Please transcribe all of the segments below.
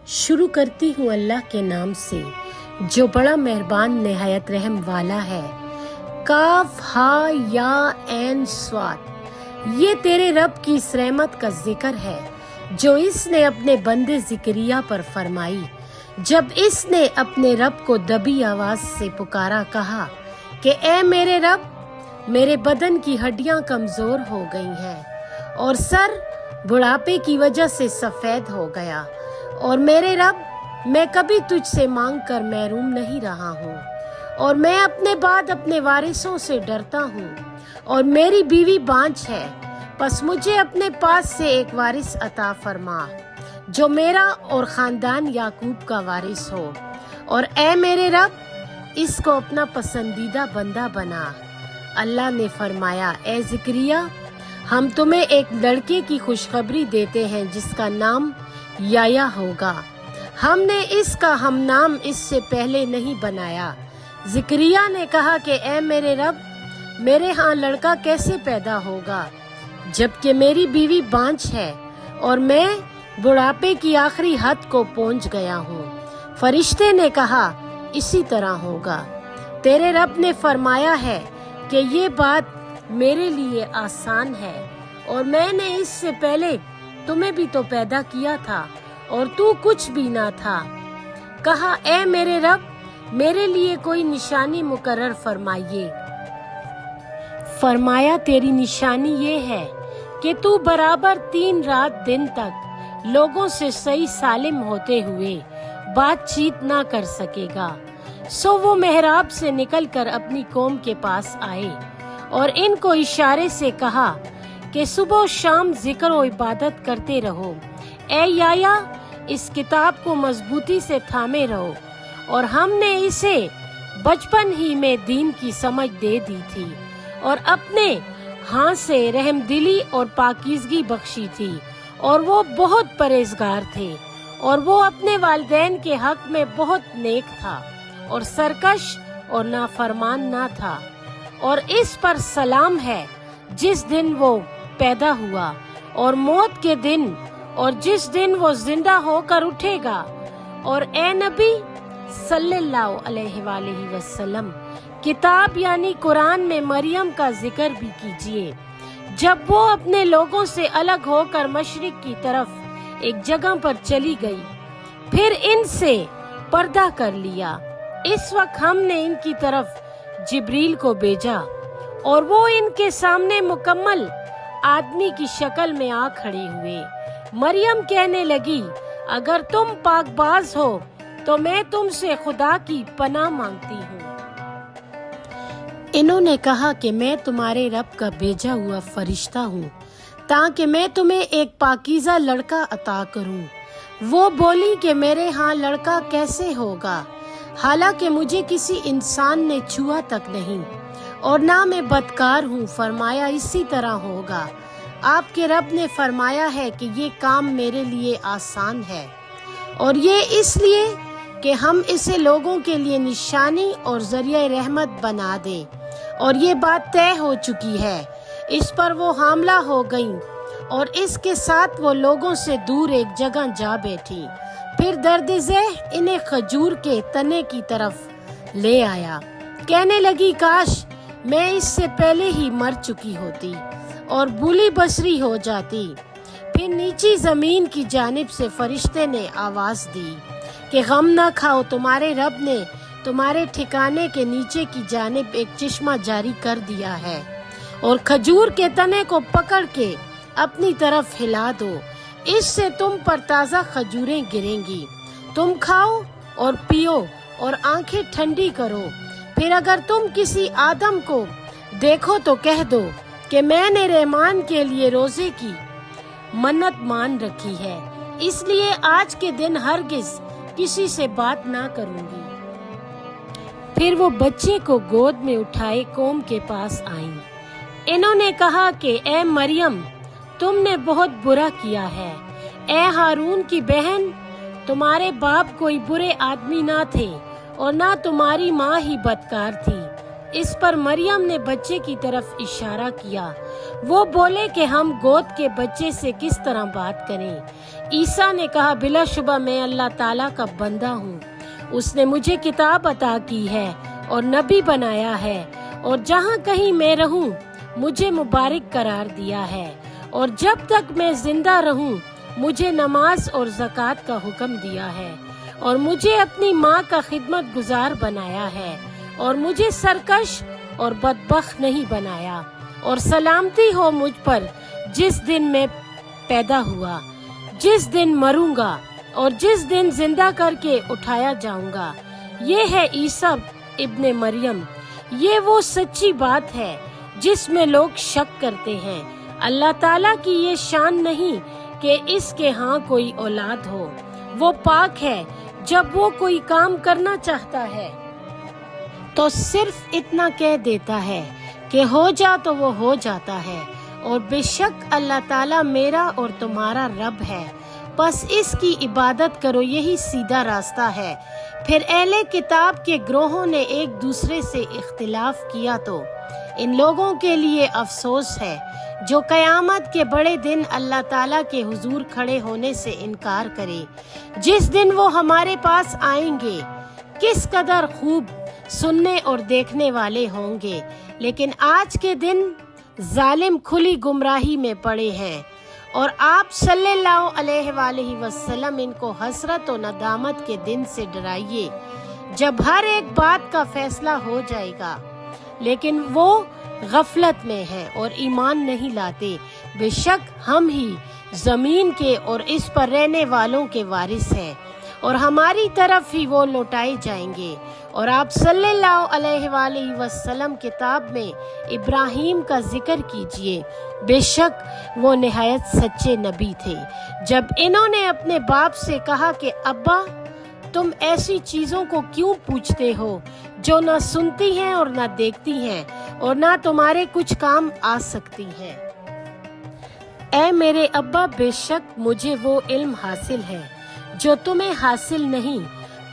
शुरू करती हूँ अल्लाह के नाम से जो बड़ा मेहरबान निहायत रहम वाला है। काफ हा या ऐन स्वाद, ये तेरे रब की इस रहमत का जिक्र है जो इसने अपने बंदे जिक्रिया पर फरमाई। जब इसने अपने रब को दबी आवाज से पुकारा, कहा कि ए मेरे रब, मेरे बदन की हड्डियां कमजोर हो गई हैं और सर बुढ़ापे की वजह से सफेद हो गया, और मेरे रब, मैं कभी तुझसे मांग कर महरूम नहीं रहा हूँ, और मैं अपने बाद अपने वारिसों से डरता हूँ, और मेरी बीवी बांझ है, बस मुझे अपने पास से एक वारिस अता फरमा जो मेरा और खानदान याकूब का वारिस हो। और ए मेरे रब, इसको अपना पसंदीदा बंदा बना। अल्लाह ने फरमाया, ए ज़िक्रिया, हम तुम्हें एक लड़के की खुशखबरी देते हैं जिसका नाम याया होगा। हमने इसका हम नाम इससे पहले नहीं बनाया। ज़िक्रिया ने कहा कि ए मेरे रब, मेरे यहाँ लड़का कैसे पैदा होगा जबकि मेरी बीवी बांझ है और मैं बुढ़ापे की आखिरी हद को पहुंच गया हूँ। फरिश्ते ने कहा, इसी तरह होगा। तेरे रब ने फरमाया है कि ये बात मेरे लिए आसान है, और मैंने इससे पहले तुम्हें भी तो पैदा किया था और तू कुछ भी ना था। कहा, ए मेरे रब, मेरे लिए कोई निशानी मुकर्रर फरमाइए। फरमाया, तेरी निशानी ये है कि तू बराबर 3 रात दिन तक लोगों से सही सालिम होते हुए बातचीत ना कर सकेगा। सो वो मेहराब से निकलकर अपनी कौम के पास आए और इनको इशारे से कहा कि सुबह शाम जिक्र और इबादत करते रहो। ए याया, इस किताब को मजबूती से थामे रहो, और हमने इसे बचपन ही में दीन की समझ दे दी थी और अपने हाथ से रहमदिली और पाकीज़गी बख्शी थी, और वो बहुत परहेजगार थे, और वो अपने वालिदैन के हक में बहुत नेक था और सरकश और नाफरमान ना था। और इस पर सलाम है जिस दिन वो पैदा हुआ और मौत के दिन, और जिस दिन वो जिंदा होकर उठेगा। और ए नबी सल्लल्लाहु अलैहि वसल्लम, किताब यानी कुरान में मरियम का जिक्र भी कीजिए जब वो अपने लोगों से अलग होकर मशरिक की तरफ एक जगह पर चली गई, फिर इनसे पर्दा कर लिया। इस वक्त हमने इनकी तरफ जिब्रील को भेजा और वो इनके सामने मुकम्मल आदमी की शक्ल में आ खड़े हुए। मरियम कहने लगी, अगर तुम पाकबाज हो तो मैं तुमसे खुदा की पनाह मांगती हूँ। इन्होंने कहा कि मैं तुम्हारे रब का भेजा हुआ फरिश्ता हूँ ताकि मैं तुम्हें एक पाकीज़ा लड़का अता करूँ। वो बोली कि मेरे यहाँ लड़का कैसे होगा, हालांकि मुझे किसी इंसान ने छुआ तक नहीं और ना मैं बदकार हूँ। फरमाया, इसी तरह होगा। आपके रब ने फरमाया है कि ये काम मेरे लिए आसान है, और ये इसलिए कि हम इसे लोगों के लिए निशानी और जरिया रहमत बना दे। और ये बात तय हो चुकी है। इस पर वो हामला हो गईं और इसके साथ वो लोगों से दूर एक जगह जा बैठी। फिर दर्द-ए-ज़ह इन्हें खजूर के तने की तरफ ले आया। कहने लगी, काश मैं इससे पहले ही मर चुकी होती और भूली बसरी हो जाती। फिर नीची जमीन की जानिब से फरिश्ते ने आवाज दी कि गम न खाओ, तुम्हारे रब ने तुम्हारे ठिकाने के नीचे की जानिब एक चश्मा जारी कर दिया है, और खजूर के तने को पकड़ के अपनी तरफ हिला दो, इससे तुम पर ताज़ा खजूरें गिरेंगी। तुम खाओ और पियो और आंखें ठंडी करो। फिर अगर तुम किसी आदम को देखो तो कह दो कि मैंने रहमान के लिए रोजे की मन्नत मान रखी है, इसलिए आज के दिन हरगिज किसी से बात ना करूंगी। फिर वो बच्चे को गोद में उठाए कौम के पास आईं। इन्होंने कहा कि ए मरियम, तुमने बहुत बुरा किया है। ए हारून की बहन, तुम्हारे बाप कोई बुरे आदमी ना थे और ना तुम्हारी माँ ही बदकार थी, इस पर मरियम ने बच्चे की तरफ इशारा किया। वो बोले कि हम गोद के बच्चे से किस तरह बात करें। ईसा ने कहा, बिलाशुबा मैं अल्लाह ताला का बंदा हूँ। उसने मुझे किताब अता की है और नबी बनाया है, और जहाँ कहीं मैं रहूँ मुझे मुबारक करार दिया है, और जब तक मैं जिंदा रहूँ मुझे नमाज और ज़कात का हुक्म दिया है, और मुझे अपनी माँ का खिदमत गुजार बनाया है, और मुझे सरकश और बदबख्त नहीं बनाया। और सलामती हो मुझ पर जिस दिन मैं पैदा हुआ, जिस दिन मरूंगा और जिस दिन जिंदा करके उठाया जाऊंगा। ये है ईसा इब्ने मरियम। ये वो सच्ची बात है जिसमें लोग शक करते हैं। अल्लाह ताला की ये शान नहीं कि इसके यहाँ कोई औलाद हो। वो पाक है, जब वो कोई काम करना चाहता है तो सिर्फ इतना कह देता है कि हो जा तो वो हो जाता है। और बेशक अल्लाह ताला मेरा और तुम्हारा रब है, बस इसकी इबादत करो, यही सीधा रास्ता है। फिर अहले किताब के ग्रोहों ने एक दूसरे से इख्तिलाफ किया तो इन लोगों के लिए अफसोस है जो कयामत के बड़े दिन अल्लाह ताला के हुजूर खड़े होने से इनकार करे। जिस दिन वो हमारे पास आएंगे किस कदर खूब सुनने और देखने वाले होंगे, लेकिन आज के दिन जालिम खुली गुमराही में पड़े हैं। और आप सल्लल्लाहु अलैहि वसल्लम इनको हसरत और नदामत के दिन से डराइए जब हर एक बात का फैसला हो जाएगा, लेकिन वो गफलत में हैं और ईमान नहीं लाते। बेशक हम ही जमीन के और इस पर रहने वालों के वारिस हैं, और हमारी तरफ ही वो लौटाए जाएंगे। और आप सल्लल्लाहु अलैहि वसल्लम किताब में इब्राहिम का जिक्र कीजिए, बेशक वो निहायत सच्चे नबी थे। जब इन्होंने अपने बाप से कहा कि अब्बा तुम ऐसी चीजों को क्यों पूछते हो जो ना सुनती हैं और ना देखती हैं और ना तुम्हारे कुछ काम आ सकती हैं। ऐ मेरे अब्बा, बेशक मुझे वो इल्म हासिल है जो तुम्हें हासिल नहीं,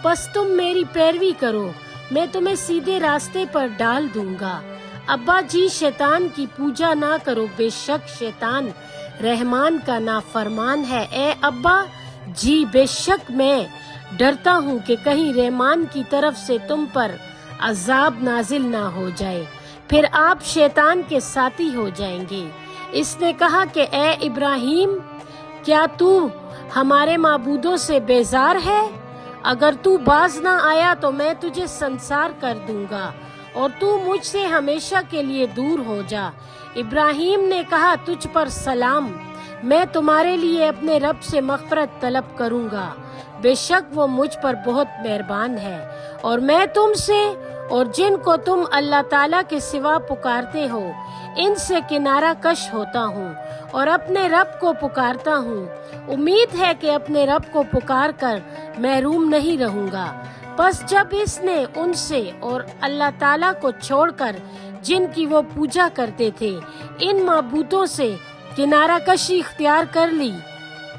बस तुम मेरी पैरवी करो, मैं तुम्हें सीधे रास्ते पर डाल दूंगा। अब्बा जी, शैतान की पूजा ना करो, बेशक शैतान रहमान का नाफरमान है। ए अब्बा जी, बेशक मैं डरता हूँ कि कहीं रहमान की तरफ से तुम पर अजाब नाजिल ना हो जाए, फिर आप शैतान के साथी हो जाएंगे। इसने कहा कि ए इब्राहिम, क्या तू हमारे माबूदों से बेजार है? अगर तू बाज ना आया तो मैं तुझे संसार कर दूंगा और तू मुझसे हमेशा के लिए दूर हो जा। इब्राहिम ने कहा, तुझ पर सलाम, मैं तुम्हारे लिए अपने रब से मग़फ़िरत तलब करूंगा, बेशक वो मुझ पर बहुत मेहरबान है। और मैं तुमसे और जिनको तुम अल्लाह ताला के सिवा पुकारते हो इनसे किनारा कश होता हूँ और अपने रब को पुकारता हूँ। उम्मीद है कि अपने रब को पुकार कर महरूम नहीं रहूंगा। बस जब इसने उनसे और अल्लाह ताला को छोड़कर जिनकी वो पूजा करते थे इन माबूदों से किनारा कशी इख्तियार कर ली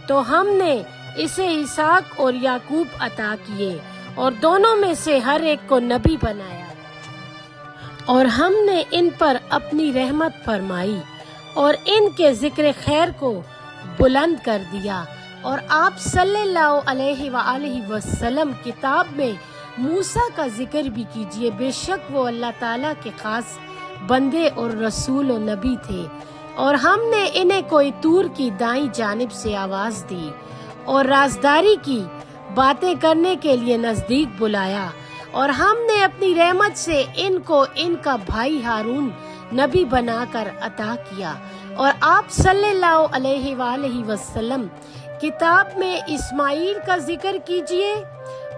तो हमने इसे इसहाक और याकूब अता किए और दोनों में से हर एक को नबी बनाया, और हमने इन पर अपनी रहमत फरमाई और इनके जिक्र खैर को बुलंद कर दिया। और आप सल्लल्लाहु अलैहि वसल्लम किताब में मूसा का जिक्र भी कीजिए, बेशक वो अल्लाह ताला के खास बंदे और रसूल और नबी थे। और हमने इन्हें कोई तूर की दाईं जानिब से आवाज दी और राजदारी की बातें करने के लिए नजदीक बुलाया, और हमने अपनी रहमत से इनको इनका भाई हारून नबी बनाकर अता किया। और आप सल्लल्लाहु अलैहि वसल्लम किताब में इस्माइल का जिक्र कीजिए,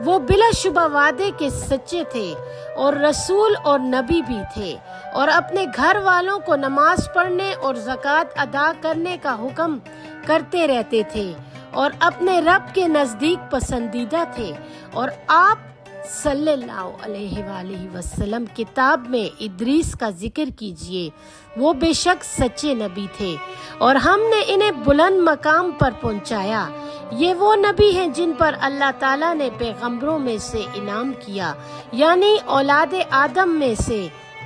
वो बिलाशुबा वादे के सच्चे थे और रसूल और नबी भी थे, और अपने घर वालों को नमाज पढ़ने और ज़कात अदा करने का हुक्म करते रहते थे और अपने रब के नजदीक पसंदीदा थे। और आप सल्लल्लाहु अलैहि वसल्लम किताब में इद्रीस का जिक्र कीजिए, वो बेशक सच्चे नबी थे और हमने इन्हें बुलंद मकाम पर पहुंचाया। ये वो नबी हैं जिन पर अल्लाह ताला ने पैगंबरों में से इनाम किया, यानी औलाद आदम में से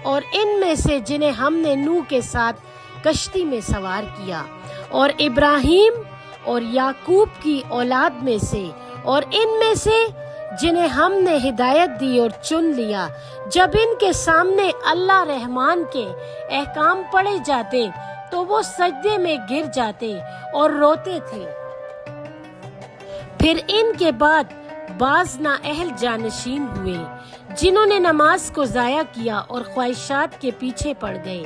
اور ان میں سے جنہیں ہم نے نوح کے ساتھ کشتی میں سوار کیا، اور ابراہیم اور یعقوب کی اولاد میں سے، اور ان میں سے جنہیں ہم نے ہدایت دی اور چن لیا، جب ان کے سامنے اللہ رحمان کے احکام پڑھے جاتے تو وہ سجدے میں گر جاتے اور روتے تھے۔ پھر ان کے بعد بعض نااہل جانشین ہوئے جنہوں نے نماز کو ضائع کیا اور خواہشات کے پیچھے پڑ گئے،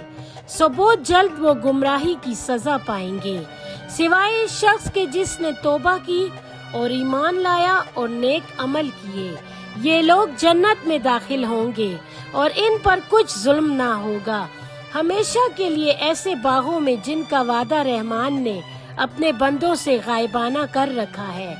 سو بہت جلد وہ گمراہی کی سزا پائیں گے، سوائے اس شخص کے جس نے توبہ کی اور ایمان لایا اور نیک عمل کیے، یہ لوگ جنت میں داخل ہوں گے اور ان پر کچھ ظلم نہ ہوگا، ہمیشہ کے لیے ایسے باغوں میں جن کا وعدہ رحمان نے اپنے بندوں سے غائبانہ کر رکھا ہے۔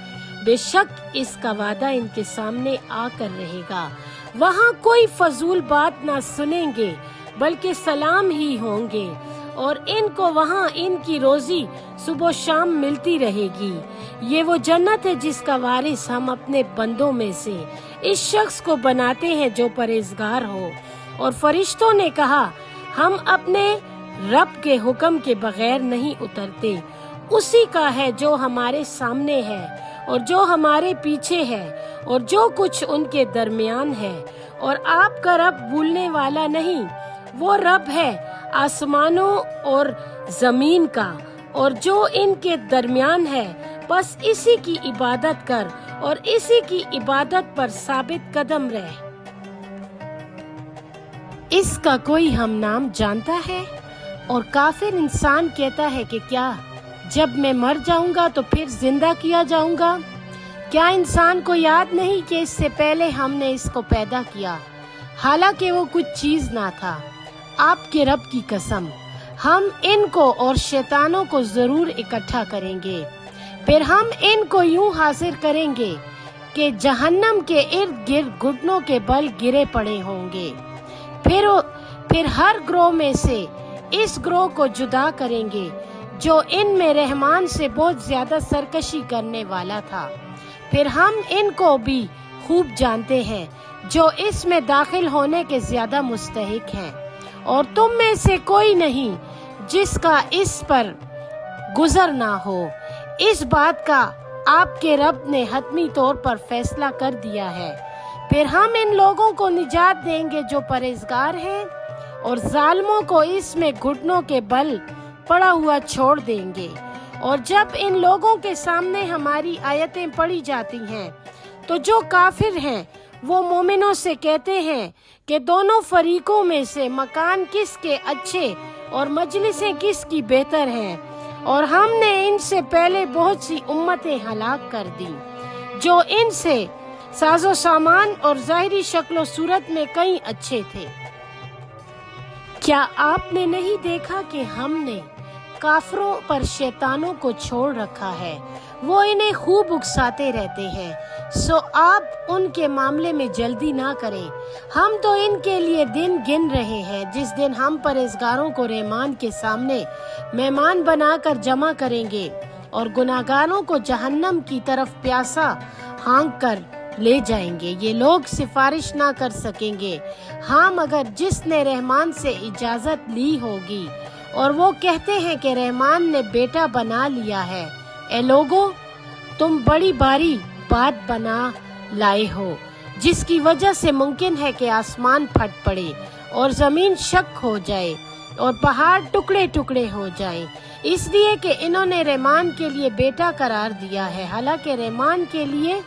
بے شک اس کا وعدہ ان کے سامنے آ کر رہے گا، وہاں کوئی فضول بات نہ سنیں گے بلکہ سلام ہی ہوں گے، اور ان کو وہاں ان کی روزی صبح و شام ملتی رہے گی۔ یہ وہ جنت ہے جس کا وارث ہم اپنے بندوں میں سے اس شخص کو بناتے ہیں جو پرہیزگار ہو۔ اور فرشتوں نے کہا، ہم اپنے رب کے حکم کے بغیر نہیں اترتے، اسی کا ہے جو ہمارے سامنے ہے اور جو ہمارے پیچھے ہے اور جو کچھ ان کے درمیان ہے، اور آپ کا رب بھولنے والا نہیں، وہ رب ہے آسمانوں اور زمین کا اور جو ان کے درمیان ہے، بس اسی کی عبادت کر اور اسی کی عبادت پر ثابت قدم رہ۔ اس کا کوئی ہم نام جانتا ہے؟ اور کافر انسان کہتا ہے کہ کیا جب میں مر جاؤں گا تو پھر زندہ کیا جاؤں گا؟ کیا انسان کو یاد نہیں کہ اس سے پہلے ہم نے اس کو پیدا کیا، حالانکہ وہ کچھ چیز نہ تھا؟ آپ کے رب کی قسم، ہم ان کو اور شیطانوں کو ضرور اکٹھا کریں گے، پھر ہم ان کو یوں حاضر کریں گے کہ جہنم کے ارد گرد گھٹنوں کے بل گرے پڑے ہوں گے، پھر ہر گروہ میں سے اس گروہ کو جدا کریں گے جو ان میں رحمان سے بہت زیادہ سرکشی کرنے والا تھا، پھر ہم ان کو بھی خوب جانتے ہیں جو اس میں داخل ہونے کے زیادہ مستحق ہیں، اور تم میں سے کوئی نہیں جس کا اس پر گزر نہ ہو۔ اس بات کا آپ کے رب نے حتمی طور پر فیصلہ کر دیا ہے، پھر ہم ان لوگوں کو نجات دیں گے جو پرہیزگار ہیں، اور ظالموں کو اس میں گھٹنوں کے بل پڑا ہوا چھوڑ دیں گے۔ اور جب ان لوگوں کے سامنے ہماری آیتیں پڑھی جاتی ہیں تو جو کافر ہیں وہ مومنوں سے کہتے ہیں کہ دونوں فریقوں میں سے مکان کس کے اچھے اور مجلسیں کس کی بہتر ہیں، اور ہم نے ان سے پہلے بہت سی امتیں ہلاک کر دی جو ان سے ساز و سامان اور ظاہری شکل و صورت میں کئی اچھے تھے۔ کیا آپ نے نہیں دیکھا کہ ہم نے کافروں پر شیطانوں کو چھوڑ رکھا ہے، وہ انہیں خوب اکساتے رہتے ہیں، سو آپ ان کے معاملے میں جلدی نہ کریں، ہم تو ان کے لیے دن گن رہے ہیں جس دن ہم پرہیزگاروں کو رحمان کے سامنے مہمان بنا کر جمع کریں گے، اور گناہگاروں کو جہنم کی طرف پیاسا ہانک کر لے جائیں گے۔ یہ لوگ سفارش نہ کر سکیں گے، ہاں مگر جس نے رحمان سے اجازت لی ہوگی، اور وہ کہتے ہیں کہ رحمان نے بیٹا بنا لیا ہے۔ اے لوگو، تم بڑی باری بات بنا لائے ہو جس کی وجہ سے ممکن ہے کہ آسمان پھٹ پڑے اور زمین شک ہو جائے اور پہاڑ ٹکڑے ٹکڑے ہو جائیں، اس لیے کہ انہوں نے رحمان کے لیے بیٹا قرار دیا ہے، حالانکہ رحمان کے لیے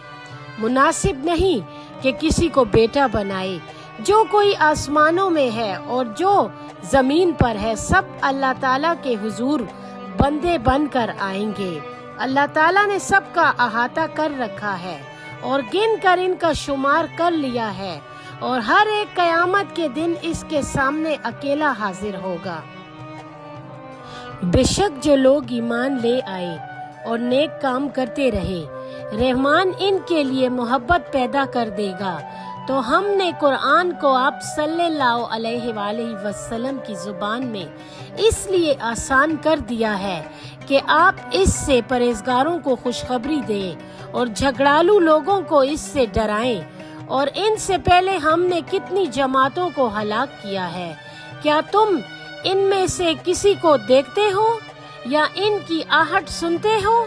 مناسب نہیں کہ کسی کو بیٹا بنائے۔ جو کوئی آسمانوں میں ہے اور جو زمین پر ہے، سب اللہ تعالیٰ کے حضور بندے بن کر آئیں گے۔ اللہ تعالیٰ نے سب کا احاطہ کر رکھا ہے اور گن کر ان کا شمار کر لیا ہے، اور ہر ایک قیامت کے دن اس کے سامنے اکیلا حاضر ہوگا۔ بے شک جو لوگ ایمان لے آئے اور نیک کام کرتے رہے، رحمان ان کے لیے محبت پیدا کر دے گا۔ تو ہم نے قرآن کو آپ صلی اللہ علیہ وآلہ وسلم کی زبان میں اس لیے آسان کر دیا ہے کہ آپ اس سے پرہیزگاروں کو خوشخبری دیں اور جھگڑالو لوگوں کو اس سے ڈرائیں، اور ان سے پہلے ہم نے کتنی جماعتوں کو ہلاک کیا ہے۔ کیا تم ان میں سے کسی کو دیکھتے ہو یا ان کی آہٹ سنتے ہو؟